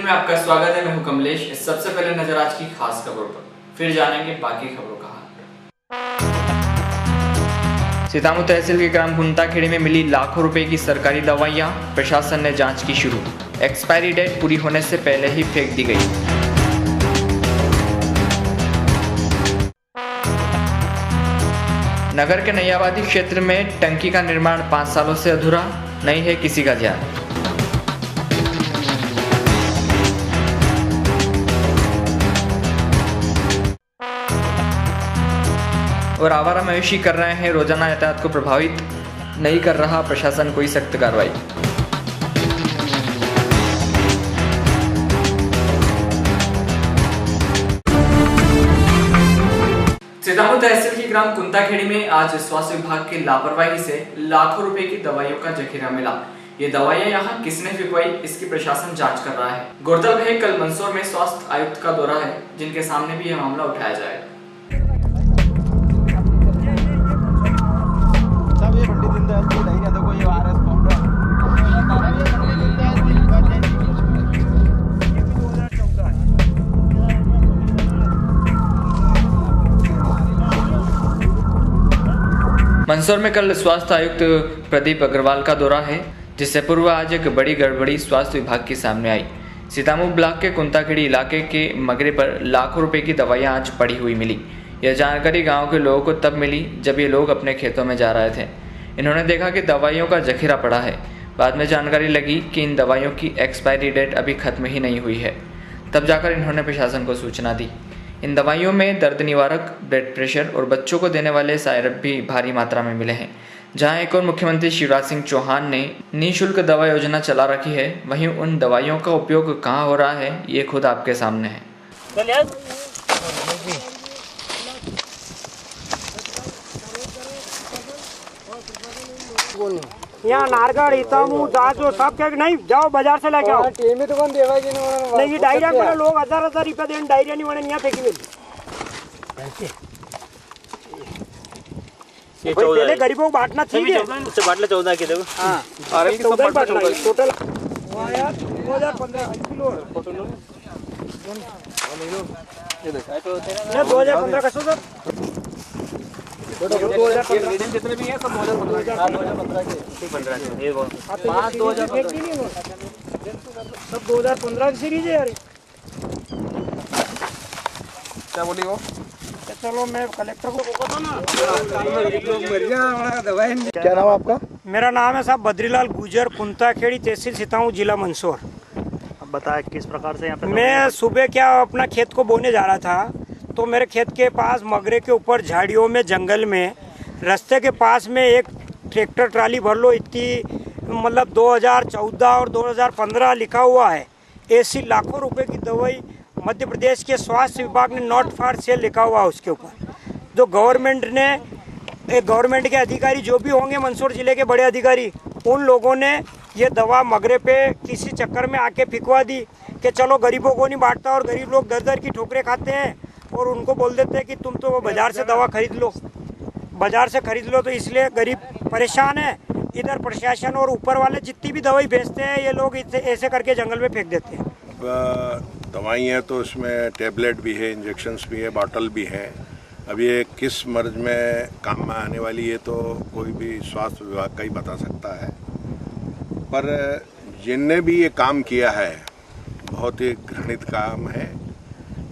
Bulletin में आपका स्वागत है। मैं हूं कमलेश। सबसे पहले नजर आज की खास खबरों पर, फिर जानेंगे बाकी खबरों का हाल। सीतामऊ तहसील के ग्राम कुंताखेड़ी में मिली लाखों रुपए की सरकारी दवाइयां, प्रशासन ने जांच की शुरू। एक्सपायरी डेट पूरी होने से पहले ही फेंक दी गई। नगर के नयाबादी क्षेत्र में टंकी का निर्माण 5 सालों से अधूरा, नहीं है किसी का ध्यान। और आवारा मवेशी कर रहे हैं रोजाना यातायात को प्रभावित, नहीं कर रहा प्रशासन कोई सख्त कार्रवाई। सीतामऊ तहसील की ग्राम कुंताखेड़ी में आज स्वास्थ्य विभाग की लापरवाही से लाखों रुपए की दवाइयों का जखीरा मिला। ये दवाइयां यहाँ किसने फिकवाई, इसकी प्रशासन जांच कर रहा है। गौरतलब है कल मंदसौर में स्वास्थ्य आयुक्त का दौरा है, जिनके सामने भी यह मामला उठाया जाएगा। मंदसौर में कल स्वास्थ्य आयुक्त प्रदीप अग्रवाल का दौरा है, जिससे पूर्व आज एक बड़ी गड़बड़ी स्वास्थ्य विभाग के सामने आई। सीतामऊ ब्लॉक के कुंताखेड़ी इलाके के मगरे पर लाखों रुपए की दवाइयां आज पड़ी हुई मिली। यह जानकारी गांव के लोगों को तब मिली जब ये लोग अपने खेतों में जा रहे थे। इन्होंने देखा कि दवाइयों का जखीरा पड़ा है। बाद में जानकारी लगी कि इन दवाइयों की एक्सपायरी डेट अभी खत्म ही नहीं हुई है। तब जाकर इन्होंने प्रशासन को सूचना दी। इन दवाइयों में दर्द निवारक, ब्लड प्रेशर और बच्चों को देने वाले सायरप भी भारी मात्रा में मिले हैं। जहां एक और मुख्यमंत्री शिवराज सिंह चौहान ने निःशुल्क दवा योजना चला रखी है, वहीं उन दवाइयों का उपयोग कहां हो रहा है ये खुद आपके सामने है। यहाँ नारगढ़ इतामू जाजो सब क्या नहीं जाओ बाजार से लेके आओ। नहीं डायरिया में लोग 1000 रुपया देने डायरिया नहीं बने यहाँ फेंकी मिली। पहले गरीबों को बांटना ठीक है, उससे बांटना 14 के देखो। हाँ अरे 14 बांटना टोटल 2015 किलो 2015 का सर 2015 जितने भी हैं सब 2015 सब 2015 की सीरीज है यार। क्या बोली वो? चलो मैं कलेक्टर को बोलता ना। क्या नाम है आपका? मेरा नाम है साहब बद्रीलाल गुजर, कुंताखेड़ी तहसील सीतामऊ जिला मंदसौर। अब बताया किस प्रकार से यहाँ पे? मैं सुबह क्या अपना खेत को बोने जा रहा था, तो मेरे खेत के पास मगरे के ऊपर झाड़ियों में जंगल में रास्ते के पास में एक ट्रैक्टर ट्राली भर लो इतनी मतलब 2014 और 2015 लिखा हुआ है। ऐसी लाखों रुपए की दवाई मध्य प्रदेश के स्वास्थ्य विभाग ने नॉट फॉर सेल लिखा हुआ है उसके ऊपर। जो गवर्नमेंट के अधिकारी जो भी होंगे मंदसौर जिले के बड़े अधिकारी, उन लोगों ने ये दवा मगरे पे किसी चक्कर में आके फिकवा दी कि चलो गरीबों को नहीं बांटता, और गरीब लोग दर दर की ठोकरें खाते हैं और उनको बोल देते हैं कि तुम तो बाजार से दवा खरीद लो, तो इसलिए गरीब परेशान है। इधर प्रशासन और ऊपर वाले जितनी भी दवाई बेचते हैं ये लोग ऐसे करके जंगल में फेंक देते हैं। दवाइयाँ तो इसमें टैबलेट भी है, इंजेक्शन्स भी है, बॉटल भी है। अब ये किस मर्ज में काम में आने वाली है तो कोई भी स्वास्थ्य विभाग का ही बता सकता है। पर जिनने भी ये काम किया है बहुत ही घृणित काम है,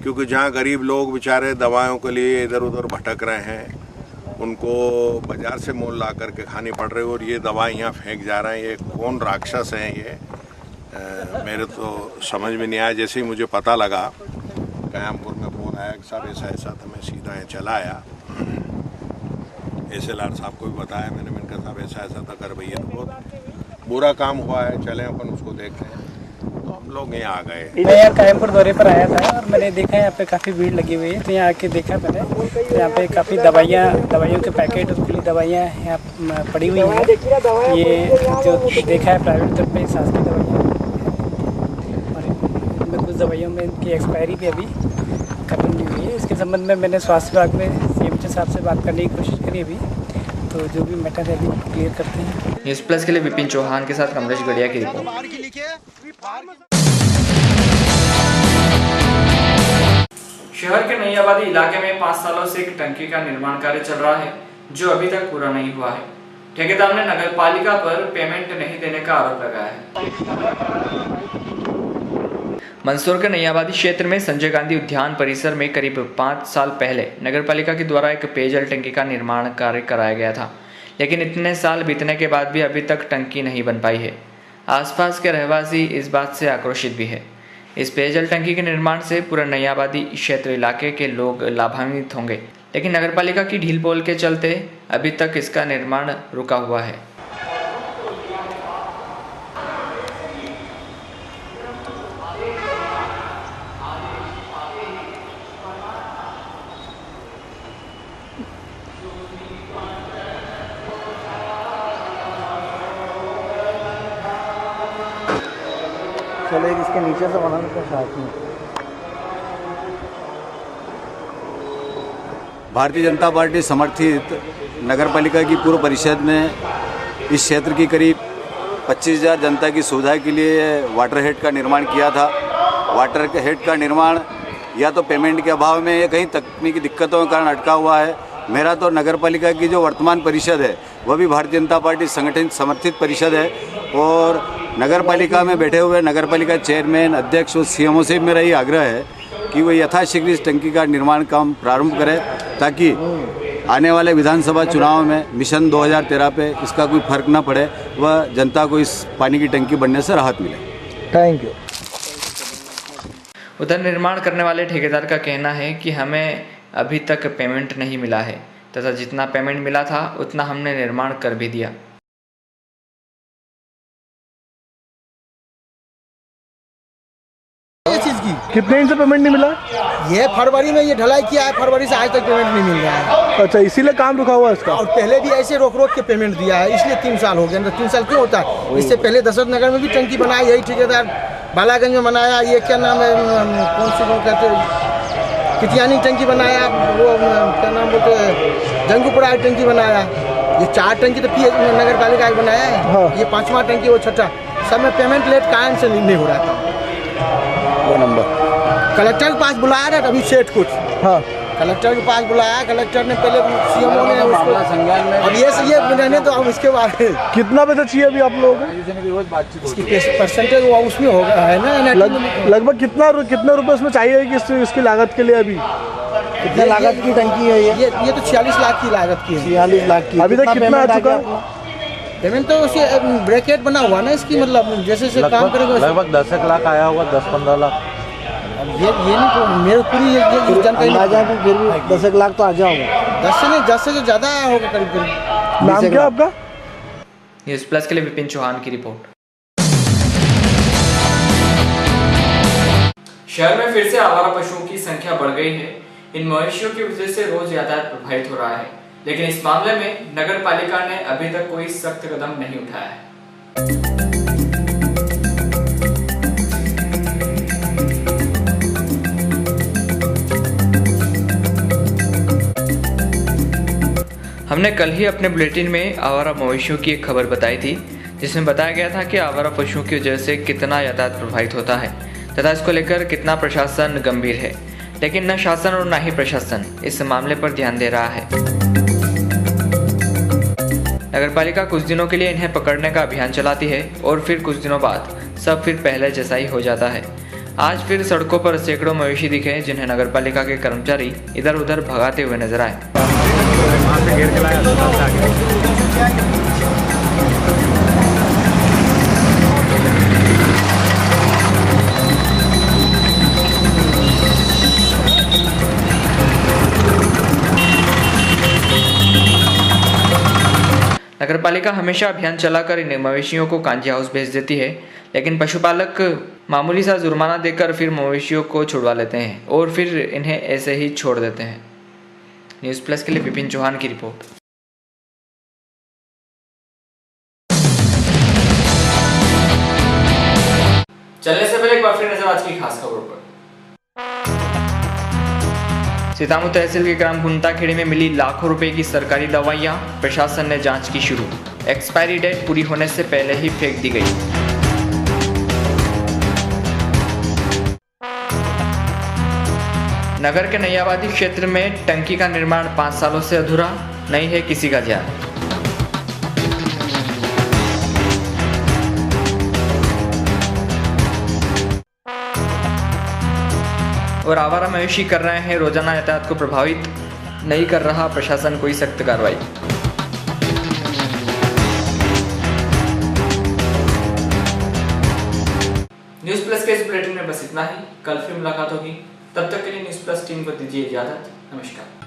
क्योंकि जहाँ गरीब लोग बेचारे दवाओं के लिए इधर उधर भटक रहे हैं, उनको बाजार से मोल ला करके खानी पड़ रही है, और ये दवाई यहाँ फेंक जा रहे हैं। ये कौन राक्षस हैं ये मेरे तो समझ में नहीं आया। जैसे ही मुझे पता लगा, कयामपुर में फ़ोन आया कि साहब ऐसा तो मैं सीधा यहाँ चला आया। SLR साहब को भी बताया मैंने कहा साहब ऐसा था कर भैया, तो बहुत बुरा काम हुआ है, चलें अपन उसको देखते हैं। तो हम लोग यहाँ आ गए। मैं यहाँ कायमपुर दौरे पर आया था और मैंने देखा यहाँ पे काफ़ी भीड़ लगी हुई है, तो यहाँ आके देखा मैंने, तो यहाँ पे काफ़ी दवाइयों के पैकेट और खुली दवाइयाँ यहाँ पड़ी हुई हैं। ये जो देखा है प्राइवेट तौर पर शासकीय दवाइयाँ, और कुछ दवाइयों में इनकी एक्सपायरी भी अभी खत्म नहीं हुई है। इसके संबंध में मैंने स्वास्थ्य विभाग में CMO साहब से बात करने की कोशिश करी अभी, तो जो भी मैटर है अभी क्लियर करते हैं। न्यूज़ प्लस के लिए विपिन चौहान के साथ कमलेश गढ़िया की रिपोर्ट। शहर के नई आबादी इलाके में 5 सालों से एक टंकी का निर्माण कार्य चल रहा है जो अभी तक पूरा नहीं हुआ है। ठेकेदार ने नगर पालिका पर पेमेंट नहीं देने का आरोप लगाया है। मंदसौर के नई आबादी क्षेत्र में संजय गांधी उद्यान परिसर में करीब 5 साल पहले नगर पालिका के द्वारा एक पेयजल टंकी का निर्माण कार्य कराया गया था, लेकिन इतने साल बीतने के बाद भी अभी तक टंकी नहीं बन पाई है। आसपास के रहवासी इस बात से आक्रोशित भी है। इस पेयजल टंकी के निर्माण से पूरा नई आबादी क्षेत्र इलाके के लोग लाभान्वित होंगे, लेकिन नगरपालिका की ढील पोल के चलते अभी तक इसका निर्माण रुका हुआ है। चलो एक इसके नीचे से बनाने का साथ में। भारतीय जनता पार्टी समर्थित नगरपालिका की पूर्व परिषद ने इस क्षेत्र की करीब 25,000 जनता की सुविधा के लिए वाटर हेड का निर्माण किया था। वाटर हेड का निर्माण या तो पेमेंट के अभाव में या कहीं तकनीकी दिक्कतों के कारण अटका हुआ है। मेरा तो नगरपालिका की जो वर्तमान परिषद है वह भी भारतीय जनता पार्टी संगठन समर्थित परिषद है और नगरपालिका में बैठे हुए नगरपालिका चेयरमैन, अध्यक्ष और सीएमओ से मेरा ये आग्रह है कि वो यथाशीघ्र इस टंकी का निर्माण काम प्रारंभ करें ताकि आने वाले विधानसभा चुनाव में मिशन 2013 पे इसका कोई फर्क ना पड़े, वह जनता को इस पानी की टंकी बनने से राहत मिले। Thank you. उधर निर्माण करने वाले ठेकेदार का कहना है कि हमें अभी तक पेमेंट नहीं मिला है तथा जितना पेमेंट मिला था उतना हमने निर्माण कर भी दिया। कितने दिन से पेमेंट नहीं मिला? ये फरवरी में ये ढलाई किया है, फरवरी से आज तक पेमेंट नहीं मिल रहा है। अच्छा, इसीलिए काम रुका हुआ है इसका। और पहले भी ऐसे रोक रोक के पेमेंट दिया है, इसलिए 3 साल हो गए। 3 साल क्यों होता है? इससे पहले दशरथ नगर में भी टंकी बनाई, यही ठेकेदार बालागंज में बनाया। ये क्या नाम है, कौन सी कहते हैं, कितियानी टंकी बनाया, वो क्या नाम बोलते हैं, जंगूपुरा टंकी बनाया। ये 4 टंकी तो नगर पालिका बनाया है। हाँ। ये 5वां टंकी, वो 6ठा। सब में पेमेंट लेट कारण से नहीं हो रहा था। नंबर कलेक्टर के पास बुलाया था अभी सेठ कुछ। हाँ, कलेक्टर के पास बुलाया, कलेक्टर ने पहले सीएमओ ने उसको अब ये रहने तो अब इसके बाद कितना पैसा चाहिए अभी आप लोगों को? इसकी परसेंटेज वो उसमें होगा है ना, लगभग कितने रुपए उसमें चाहिए कि इसकी लागत के लिए? अभी कितने लागत की टंकी है ये? ये तो 46 लाख की लागत की है। 46 लाख की। अभी तक कितना आ चुका? पेमेंट तो उसे ब्रैकेट बना हुआ ना इसकी, मतलब जैसे से काम करेगा। लगभग 10 लाख आया होगा, 10-15 लाख। ये नहीं तो मेरे पूरी ये जानकारी आ जाए तो फिर भी 10 लाख तो आ जाओगे। 10 से नहीं, 10 से ज़्यादा होगा करीब। नाम क्या आपका? न्यूज़ प्लस के लिए विपिन चौहान की रिपोर्ट। शहर में फिर से आवारा पशुओं की संख्या बढ़ गई है। इन मवेशियों की वजह से रोज यातायात प्रभावित हो रहा है, लेकिन इस मामले में नगर पालिका ने अभी तक कोई सख्त कदम नहीं उठाया है। हमने कल ही अपने बुलेटिन में आवारा मवेशियों की एक खबर बताई थी, जिसमें बताया गया था कि आवारा पशुओं की वजह से कितना यातायात प्रभावित होता है तथा इसको लेकर कितना प्रशासन गंभीर है, लेकिन न शासन और न ही प्रशासन इस मामले पर ध्यान दे रहा है। नगरपालिका कुछ दिनों के लिए इन्हें पकड़ने का अभियान चलाती है और फिर कुछ दिनों बाद सब फिर पहले जैसा ही हो जाता है। आज फिर सड़कों पर सैकड़ों मवेशी दिखे, जिन्हें नगरपालिका के कर्मचारी इधर उधर भगाते हुए नजर आए। नगरपालिका हमेशा अभियान चलाकर इन मवेशियों को कांजी हाउस भेज देती है, लेकिन पशुपालक मामूली सा जुर्माना देकर फिर मवेशियों को छुड़वा लेते हैं और फिर इन्हें ऐसे ही छोड़ देते हैं। न्यूज़ प्लस के लिए विपिन चौहान की रिपोर्ट। चलने से पहले एक बार फिर नजर आज की खास खबरों पर। सीतामऊ तहसील के ग्राम गुंताखेड़ी में मिली लाखों रुपए की सरकारी दवाइयां, प्रशासन ने जांच की शुरू। एक्सपायरी डेट पूरी होने से पहले ही फेंक दी गई। नगर के नयाबादी क्षेत्र में टंकी का निर्माण 5 सालों से अधूरा, नहीं है किसी का ध्यान। और आवारा मवेशी कर रहे हैं रोजाना यातायात को प्रभावित, नहीं कर रहा प्रशासन कोई सख्त कार्रवाई। न्यूज़ प्लस के इस बुलेटिन में बस इतना ही। कल फिर मुलाकात होगी, तब तक के लिए न्यूज़ प्लस टीम को दीजिए इजाजत। नमस्कार।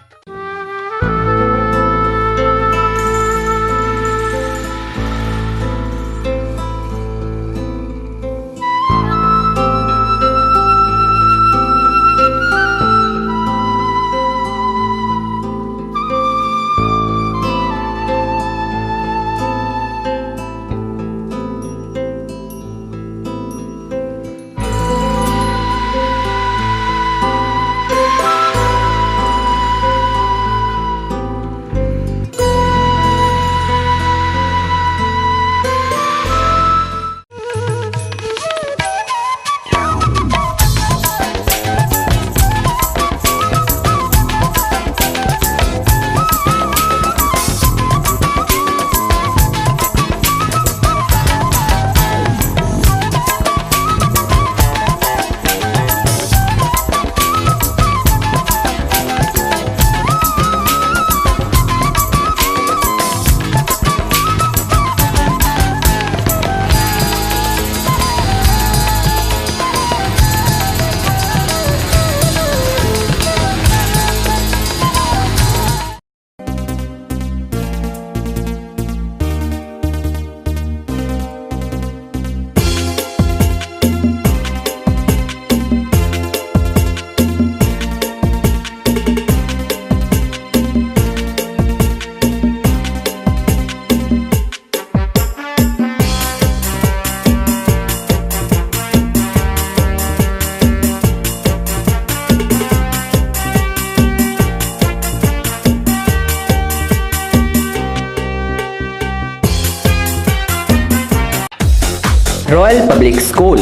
रॉयल पब्लिक स्कूल,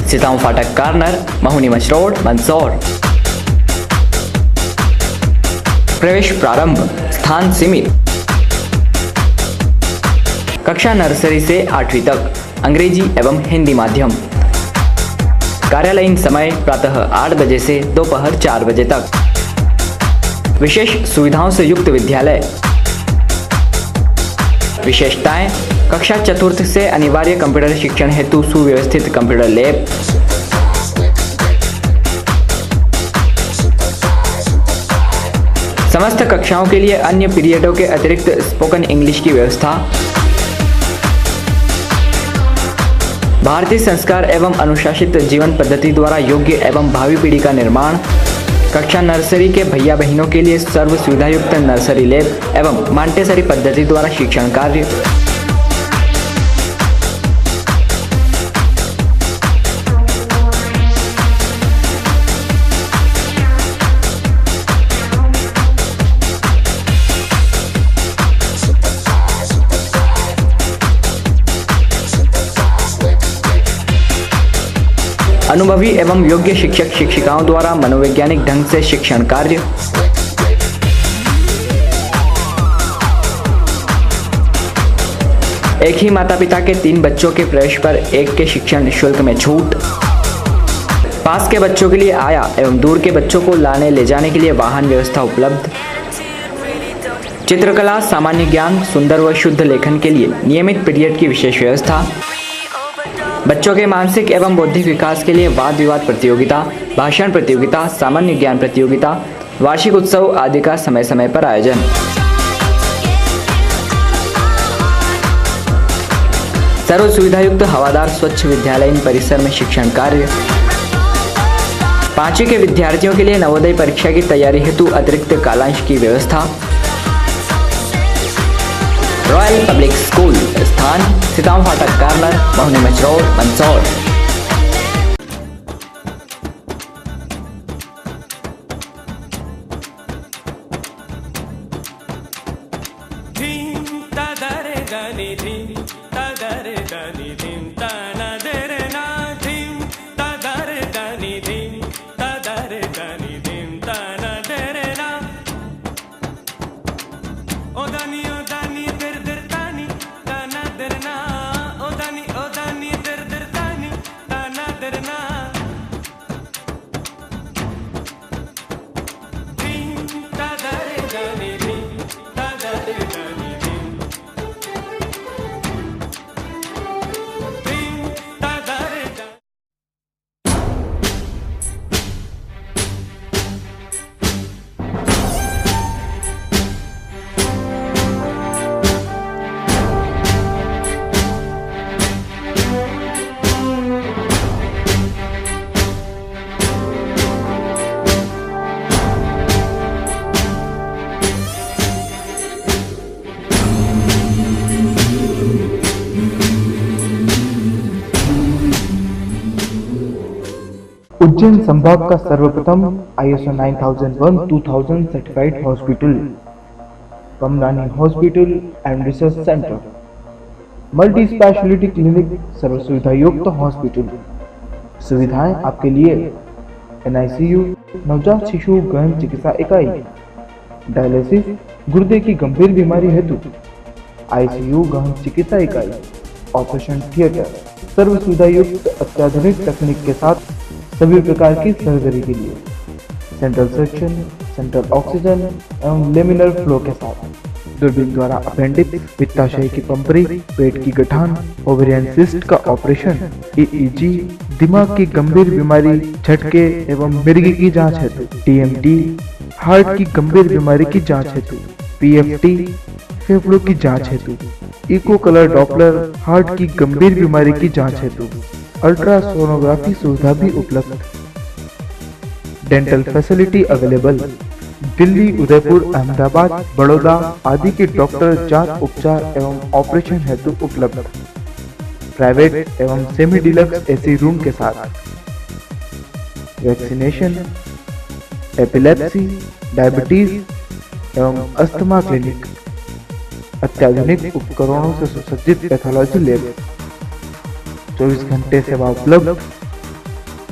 सीताऊ फाटक कार्नर, महुनी मच रोड, मंदसौर। प्रवेश प्रारंभ, स्थान सीमित। कक्षा नर्सरी से 8वीं तक, अंग्रेजी एवं हिंदी माध्यम। कार्यालयीन समय प्रातः 8 बजे से दोपहर 4 बजे तक। विशेष सुविधाओं से युक्त विद्यालय। विशेषताएं: कक्षा 4th से अनिवार्य कंप्यूटर शिक्षण हेतु सुव्यवस्थित कंप्यूटर लैब, समस्त कक्षाओं के लिए अन्य पीरियडों के अतिरिक्त स्पोकन इंग्लिश की व्यवस्था, भारतीय संस्कार एवं अनुशासित जीवन पद्धति द्वारा योग्य एवं भावी पीढ़ी का निर्माण। कक्षा नर्सरी के भैया बहनों के लिए सर्व सुविधायुक्त नर्सरी लैब एवं मांटेसरी पद्धति द्वारा शिक्षण कार्य। अनुभवी एवं योग्य शिक्षक शिक्षिकाओं द्वारा मनोवैज्ञानिक ढंग से शिक्षण कार्य। एक ही माता पिता के 3 बच्चों के प्रवेश पर एक के शिक्षण शुल्क में छूट। पास के बच्चों के लिए आया एवं दूर के बच्चों को लाने ले जाने के लिए वाहन व्यवस्था उपलब्ध। चित्रकला, सामान्य ज्ञान, सुंदर व शुद्ध लेखन के लिए नियमित पीरियड की विशेष व्यवस्था। बच्चों के मानसिक एवं बौद्धिक विकास के लिए वाद विवाद प्रतियोगिता, भाषण प्रतियोगिता, सामान्य ज्ञान प्रतियोगिता, वार्षिक उत्सव आदि का समय समय पर आयोजन। सर्व सुविधायुक्त हवादार स्वच्छ विद्यालयीन परिसर में शिक्षण कार्य। 5वीं के विद्यार्थियों के लिए नवोदय परीक्षा की तैयारी हेतु अतिरिक्त कालांश की व्यवस्था। रॉयल पब्लिक स्कूल, स्थान सीताऊ फाटक कार्नर, महुनी मच रोड, मंदसौर। धीम तदरे गनि धीम तदरे गनि धीम तनदरे ना धीम तदरे गनि धीम तदरे उज्जैन संभाग का सर्वप्रथम ISO 9001-2000 certified hospital Pamnani hospital and research centre, multi speciality clinic, सर्व सुविधा युक्त हॉस्पिटल। सुविधाएं आपके लिए NICU, नवजात शिशु गहन चिकित्सा इकाई, डायलिसिस, गुर्दे की गंभीर बीमारी हेतु ICU गहन चिकित्सा इकाई, ऑपरेशन थिएटर, सर्व सुविधा युक्त अत्याधुनिक तकनीक के साथ सभी प्रकार की सर्जरी के लिए, सेंट्रल सेक्शन, सेंट्रल ऑक्सीजन एवं लेमिनर फ्लो के साथ, दूरबीन द्वारा अपेंडिक्स, पित्ताशय की पंपरी, पेट की गठान, ओवेरियन सिस्ट का ऑपरेशन, EEG, दिमाग की गंभीर बीमारी, झटके एवं मिर्गी की जांच हेतु, TMT, हार्ट की गंभीर बीमारी की जांच हेतु, PFT, फेफड़ों की जांच हेतु, इको कलर डॉपलर, हार्ट की गंभीर बीमारी की जांच हेतु, अल्ट्रासोनोग्राफी सुविधा भी उपलब्ध। Dental facility available. Delhi, Udaipur, Ahmedabad, Baroda आदि के डॉक्टर जांच, उपचार एवं ऑपरेशन हेतु उपलब्ध। प्राइवेट एवं सेमी डिलक्स AC रूम के साथ। वैक्सीनेशन, एपिलेप्सी, डायबिटीज एवं अस्थमा क्लिनिक, अत्याधुनिक उपकरणों से सुसज्जित पैथोलॉजी लैब, 24 घंटे सेवा उपलब्ध।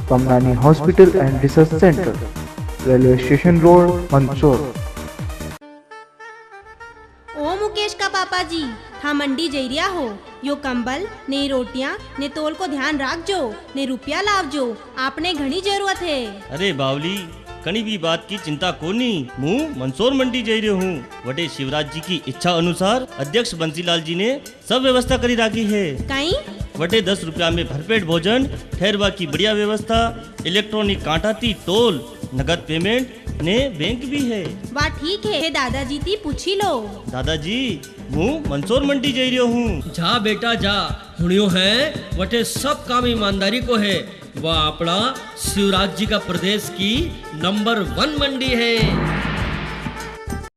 Pamnani hospital and research centre, railway station road, Mandsaur. ओ मुकेश का पापा जी, हाँ मंडी जइरिया हो, यो कंबल ने रोटियां ने तोल को ध्यान राख जो, ने रुपया लाव जो, आपने घनी जरूरत है। अरे बावली, कहीं भी बात की चिंता कोनी, मुँह मंदसौर मंडी जा रहे हूँ। वटे शिवराज जी की इच्छा अनुसार अध्यक्ष बंसीलाल जी ने सब व्यवस्था करी राखी है। कहीं वटे 10 रुपया में भरपेट भोजन, ठहरवा की बढ़िया व्यवस्था, इलेक्ट्रॉनिक कांटाती टोल, नगद पेमेंट ने बैंक भी है। वाह ठीक है, दादाजी ती पूछी लो। दादाजी, मुँह मंदसौर मंडी जा रही हूँ। जा बेटा जा, हुणियो है वटे सब काम ईमानदारी को है। वह अपना शिवराज जी का प्रदेश की नंबर 1 मंडी है।